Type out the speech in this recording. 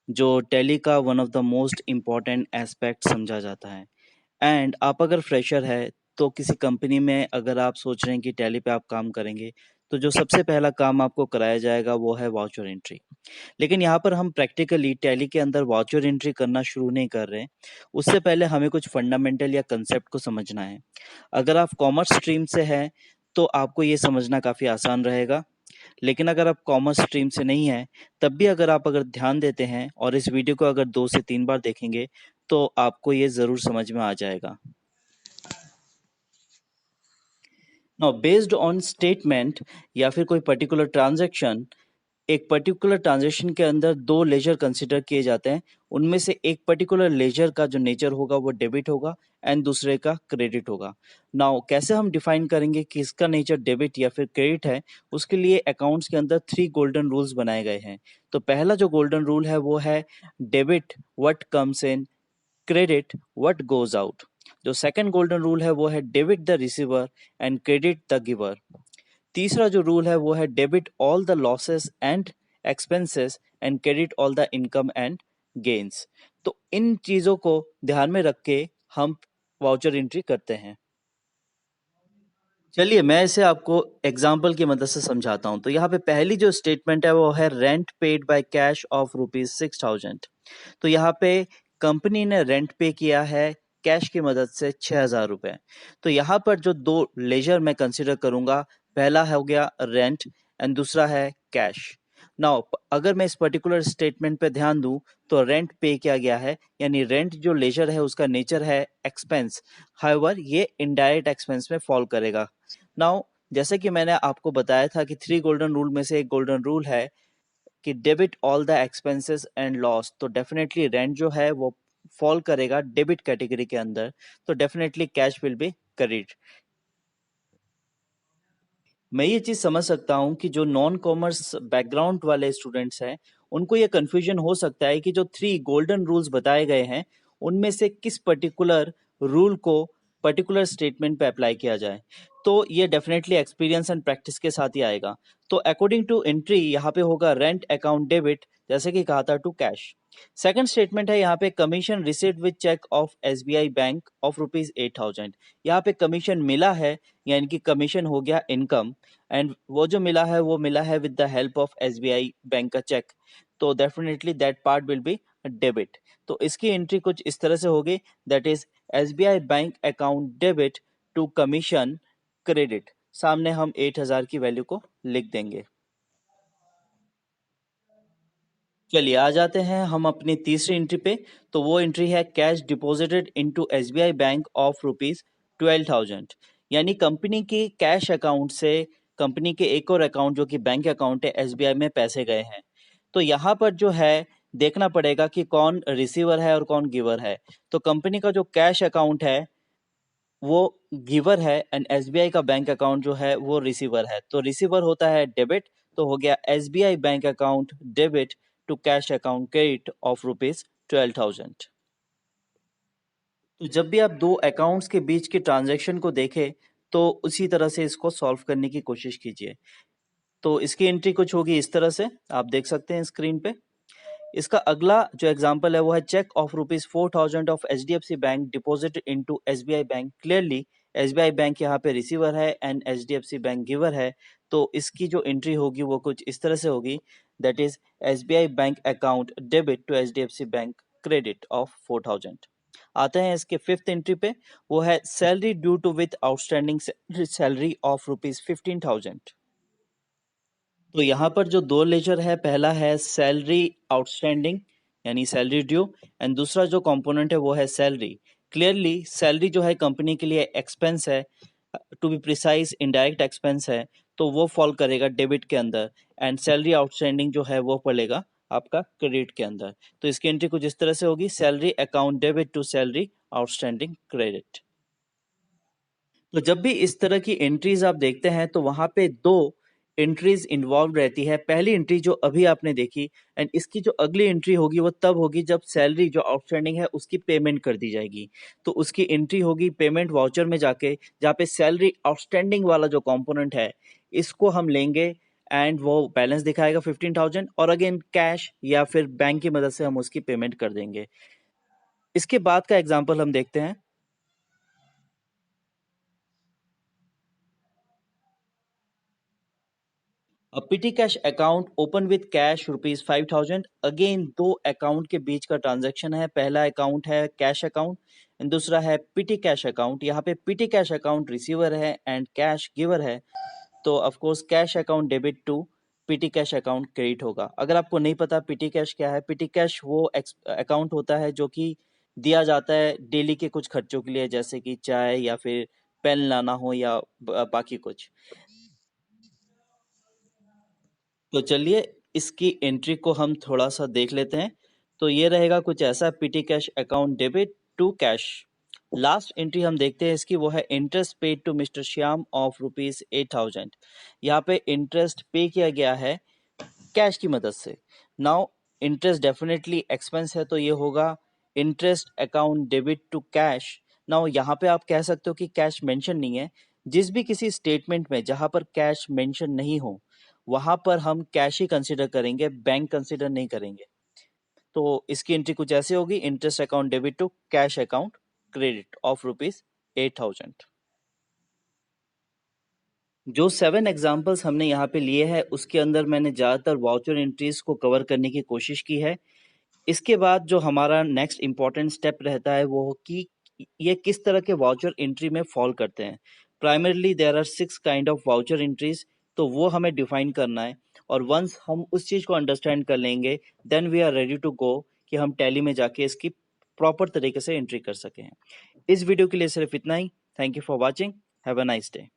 जो टैली का one of the most important aspect समझा जाता है। एंड आप अगर फ्रेशर है तो किसी कंपनी में अगर आप सोच रहे हैं कि टैली पे आप काम करेंगे, तो जो सबसे पहला काम आपको कराया जाएगा वो है वाउचर एंट्री। लेकिन यहाँ पर हम प्रैक्टिकली टैली के अंदर वाउचर एंट्री करना शुरू नहीं कर रहे हैं। उससे पहले हमें कुछ फंडामेंटल या कंसेप्ट को समझना है। अगर आप कॉमर्स स्ट्रीम से हैं तो आपको ये समझना काफ़ी आसान रहेगा। लेकिन अगर आप कॉमर्स स्ट्रीम से नहीं हैं, तब भी अगर ध्यान देते हैं और इस वीडियो को अगर 2 से 3 बार देखेंगे, तो आपको ये ज़रूर समझ में आ जाएगा। नाउ बेस्ड ऑन स्टेटमेंट या फिर कोई पर्टिकुलर ट्रांजैक्शन, एक पर्टिकुलर ट्रांजैक्शन के अंदर 2 लेजर कंसीडर किए जाते हैं। उनमें से एक पर्टिकुलर लेजर का जो नेचर होगा वो डेबिट होगा एंड दूसरे का क्रेडिट होगा। नाउ कैसे हम डिफाइन करेंगे कि इसका नेचर डेबिट या फिर क्रेडिट है? उसके लिए अकाउंट्स के अंदर 3 गोल्डन रूल्स बनाए गए हैं। तो पहला जो गोल्डन रूल है वो है debit what comes in, credit what goes out. जो सेकंड गोल्डन रूल है वो है debit the receiver and credit the giver. तीसरा जो रूल है वो है debit all the losses and expenses and credit all the income and gains. तो इन चीजों को ध्यान में रख के हम वाउचर एंट्री करते हैं। चलिए मैं इसे आपको एग्जाम्पल की मदद से समझाता हूँ। तो यहाँ पे पहली जो स्टेटमेंट है वो है rent paid by cash of ₹6,000। तो यहाँ पे कंपनी ने रेंट पे किया है कैश की मदद से 6,000 रुपए। तो यहाँ पर जो 2 लेजर मैं कंसिडर करूंगा, पहला हो गया रेंट एंड दूसरा है कैश। नाउ अगर मैं इस पर्टिकुलर स्टेटमेंट पे ध्यान दूं तो रेंट पे किया गया है, यानी रेंट जो लेजर है उसका नेचर है एक्सपेंस। हाउएवर ये इनडायरेक्ट एक्सपेंस में फॉल करेगा। नाउ जैसे कि मैंने आपको बताया था कि 3 गोल्डन रूल में से एक गोल्डन रूल है कि debit all the expenses and loss. तो डेफिनेटली रेंट जो है वो फॉल करेगा डेबिट कैटेगरी के अंदर। तो definitely cash will be credit. मैं ये चीज समझ सकता हूँ कि जो नॉन कॉमर्स बैकग्राउंड वाले स्टूडेंट्स हैं उनको ये कंफ्यूजन हो सकता है कि जो 3 गोल्डन रूल्स बताए गए हैं उनमें से किस पर्टिकुलर रूल को पर्टिकुलर स्टेटमेंट पे अप्लाई किया जाए। तो ये डेफिनेटली एक्सपीरियंस एंड प्रैक्टिस के साथ ही आएगा। तो अकॉर्डिंग टू एंट्री यहाँ पे होगा रेंट अकाउंट डेबिट, जैसे कि कहा था, टू कैश। सेकंड स्टेटमेंट है यहाँ पे commission received with cheque of SBI bank of ₹8,000। यहाँ पे कमीशन मिला है, यानी कि कमीशन हो गया इनकम, एंड वो जो मिला है वो मिला है with the help of SBI bank का चेक। तो definitely that part will be debit. तो इसकी एंट्री कुछ इस तरह से होगी, that is SBI bank account debit to commission credit. सामने हम 8,000 की वैल्यू को लिख देंगे। चलिए आ जाते हैं हम अपनी तीसरी एंट्री पे। तो वो एंट्री है cash deposited into SBI bank of ₹12,000। यानी कंपनी की कैश अकाउंट से कंपनी के एक और अकाउंट जो कि बैंक अकाउंट है एसबीआई में पैसे गए हैं। तो यहाँ पर जो है देखना पड़ेगा कि कौन रिसीवर है और कौन गिवर है। तो कंपनी का जो कैश अकाउंट है वो गिवर है एंड एसबीआई का बैंक अकाउंट जो है वो रिसीवर है। तो रिसीवर होता है डेबिट। तो हो गया SBI bank account debit to cash account credit of ₹12,000। तो जब भी आप दो अकाउंट्स के बीच के ट्रांजैक्शन को देखें तो उसी तरह से इसको सॉल्व करने की कोशिश कीजिए। तो इसकी एंट्री कुछ होगी इस तरह से, आप देख सकते हैं स्क्रीन पे। इसका अगला जो एग्जांपल है वो है cheque of ₹4,000 of HDFC bank deposit into SBI bank. Clearly SBI bank यहाँ पे रिसीवर है एंड एचडीएफसी बैंक गिवर है। तो इसकी जो एंट्री होगी वो कुछ इस तरह से होगी, that is SBI bank account debit to HDFC bank credit of 4,000। आते हैं इसके फिफ्थ एंट्री पे, वो है salary due to with outstanding salary of ₹15,000। तो यहाँ पर जो दो लेजर है, पहला है सैलरी आउटस्टैंडिंग यानी सैलरी ड्यू, एंड दूसरा जो कंपोनेंट है वो है सैलरी। क्लियरली सैलरी जो है कंपनी के लिए एक्सपेंस है, to be precise indirect expense है, तो वो फॉल करेगा डेबिट के अंदर। एंड सैलरी आउटस्टैंडिंग जो है वो पड़ेगा आपका क्रेडिट के अंदर। तो इसकी एंट्री कुछ इस तरह से होगी, salary account debit to salary outstanding credit. तो जब भी इस तरह की एंट्रीज आप देखते हैं तो वहां पे दो एंट्रीज इन्वॉल्व रहती है। पहली एंट्री जो अभी आपने देखी, एंड इसकी जो अगली एंट्री होगी वो तब होगी जब सैलरी जो आउटस्टैंडिंग है उसकी पेमेंट कर दी जाएगी। तो उसकी एंट्री होगी पेमेंट वाउचर में जाके, जहाँ पे सैलरी आउटस्टैंडिंग वाला जो कंपोनेंट है इसको हम लेंगे एंड वो बैलेंस दिखाएगा 15,000 और अगेन कैश या फिर बैंक की मदद से हम उसकी पेमेंट कर देंगे। इसके बाद का एग्जांपल हम देखते हैं। A petty cash account open with cash rupees 5,000। Again दो अकाउंट के बीच का ट्रांजैक्शन है। पहला अकाउंट है कैश अकाउंट एंड दूसरा है पिटी कैश अकाउंट। यहाँ पे पिटी कैश अकाउंट रिसीवर है एंड कैश गिवर है, तो of course cash account debit to petty cash account credit होगा। अगर आपको नहीं पता पिटी कैश क्या है, पिटी कैश वो अकाउंट होता है जो कि दिया जाता है डेली के कुछ खर्चों के लिए, जैसे कि चाय या फिर पेन लाना हो या बाकी कुछ। तो चलिए इसकी एंट्री को हम थोड़ा सा देख लेते हैं। तो ये रहेगा कुछ ऐसा, petty cash account debit to cash. Last entry हम देखते हैं इसकी, वो है interest paid to mister Shyam of ₹8,000। यहाँ पे इंटरेस्ट पे किया गया है कैश की मदद से। नाउ इंटरेस्ट डेफिनेटली एक्सपेंस है, तो ये होगा interest account debit to cash. Now यहाँ पे आप कह सकते हो कि कैश मेंशन नहीं है। जिस भी किसी स्टेटमेंट में जहां पर कैश मेंशन नहीं हो वहां पर हम कैश ही कंसिडर करेंगे, बैंक कंसिडर नहीं करेंगे। तो इसकी एंट्री कुछ ऐसी होगी, interest account debit to cash account credit of ₹8,000। जो 7 एग्जाम्पल्स हमने यहाँ पे लिए हैं उसके अंदर मैंने ज़्यादातर वाउचर एंट्रीज को कवर करने की कोशिश की है। इसके बाद जो हमारा नेक्स्ट इम्पॉर्टेंट स्टेप रहता है वो कि ये किस तरह के वाउचर एंट्री में फॉल करते हैं। Primarily there are 6 kind of voucher entries, तो वो हमें डिफाइन करना है। और वंस हम उस चीज़ को अंडरस्टैंड कर लेंगे then we are ready to go कि हम टैली में जाके इसकी प्रॉपर तरीके से एंट्री कर सकें। इस वीडियो के लिए सिर्फ इतना ही। Thank you for watching. Have a nice day.